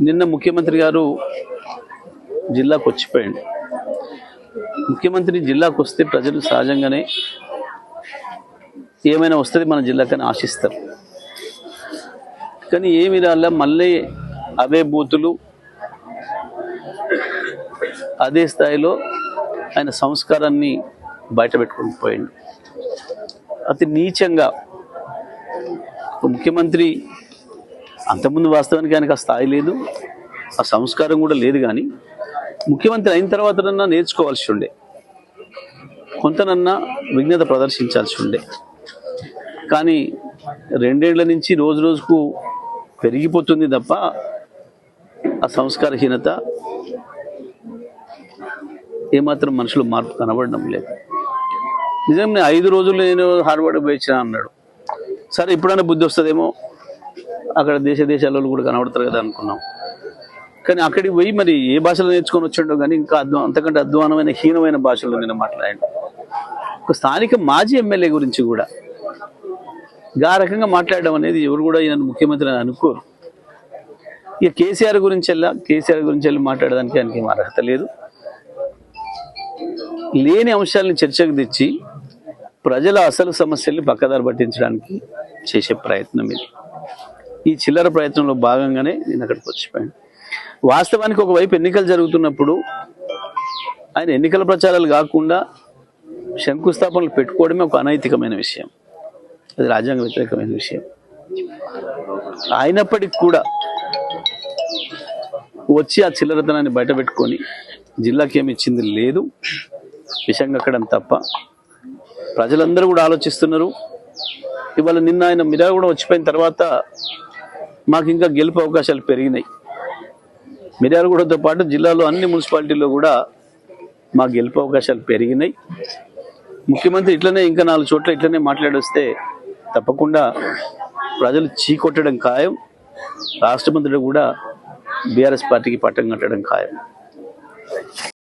నిన్న ముఖ్యమంత్రి గారు జిల్లాకు వచ్చిపోయాడు. ముఖ్యమంత్రి జిల్లాకు వస్తే ప్రజలు సహజంగానే ఏమైనా వస్తుంది మన జిల్లాకని ఆశిస్తారు. కానీ ఏమి రాలా, మళ్ళీ అవే బూతులు, అదే స్థాయిలో ఆయన సంస్కారాన్ని బయట పెట్టుకుని పోయాడు. అతి నీచంగా ముఖ్యమంత్రి అంతకుముందు వాస్తవానికి ఆయనకు ఆ స్థాయి లేదు, ఆ సంస్కారం కూడా లేదు. కానీ ముఖ్యమంత్రి అయిన తర్వాతనన్నా నేర్చుకోవాల్సి ఉండే, కొంతనన్నా విఘ్నత ప్రదర్శించాల్సి ఉండే. కానీ 2 ఏళ్ల నుంచి రోజు రోజుకు పెరిగిపోతుంది తప్ప ఆ సంస్కారహీనత ఏమాత్రం మనుషులు మార్పు కనబడడం లేదు. నిజంగా 5 రోజులు నేను హార్వర్డ్ పోయించిన అన్నాడు. సరే, ఇప్పుడైనా బుద్ధి వస్తుందేమో, అక్కడ దేశాలలో కూడా కనబడతారు కదా అనుకున్నాం. కానీ అక్కడికి పోయి మరి ఏ భాషలో నేర్చుకొని వచ్చాడో కానీ ఇంకా అంతకంటే అధ్వానమైన హీనమైన భాషలో నేను మాట్లాడాను. ఒక స్థానిక మాజీ ఎమ్మెల్యే గురించి కూడా ఆ రకంగా మాట్లాడడం అనేది ఎవరు కూడా ఈయన ముఖ్యమంత్రి అని అనుకోరు. ఇక కేసీఆర్ గురించి వెళ్ళి మాట్లాడడానికి ఆయనకి ఏం అర్హత లేదు. లేని అంశాలను చర్చకు తెచ్చి ప్రజల అసలు సమస్యల్ని పక్కదారి పట్టించడానికి చేసే ప్రయత్నం ఇది. ఈ చిల్లర ప్రయత్నంలో భాగంగానే నేను అక్కడికి వచ్చిపోయాను. వాస్తవానికి ఒకవైపు ఎన్నికలు జరుగుతున్నప్పుడు ఆయన ఎన్నికల ప్రచారాలు కాకుండా శంకుస్థాపనలు పెట్టుకోవడమే ఒక అనైతికమైన విషయం, అది రాజ్యాంగ వ్యతిరేకమైన విషయం. అయినప్పటికీ కూడా వచ్చి ఆ చిల్లరతనాన్ని బయట పెట్టుకొని జిల్లాకి ఏమి ఇచ్చింది లేదు, విషంగా అక్కడం తప్ప. ప్రజలందరూ కూడా ఆలోచిస్తున్నారు. ఇవాళ నిన్న ఆయన మిర్యాల కూడా వచ్చిపోయిన తర్వాత మాకు ఇంకా గెలుపు అవకాశాలు పెరిగినాయి. మిర్యాలగూడతో పాటు జిల్లాలో అన్ని మున్సిపాలిటీల్లో కూడా మా గెలుపు అవకాశాలు పెరిగినాయి. ముఖ్యమంత్రి ఇట్లనే ఇంకా 4 చోట్ల ఇట్లనే మాట్లాడొస్తే తప్పకుండా ప్రజలు చీకొట్టడం ఖాయం. రాష్ట్ర మంత్రులు కూడా బీఆర్ఎస్ పార్టీకి పట్టం కట్టడం ఖాయం.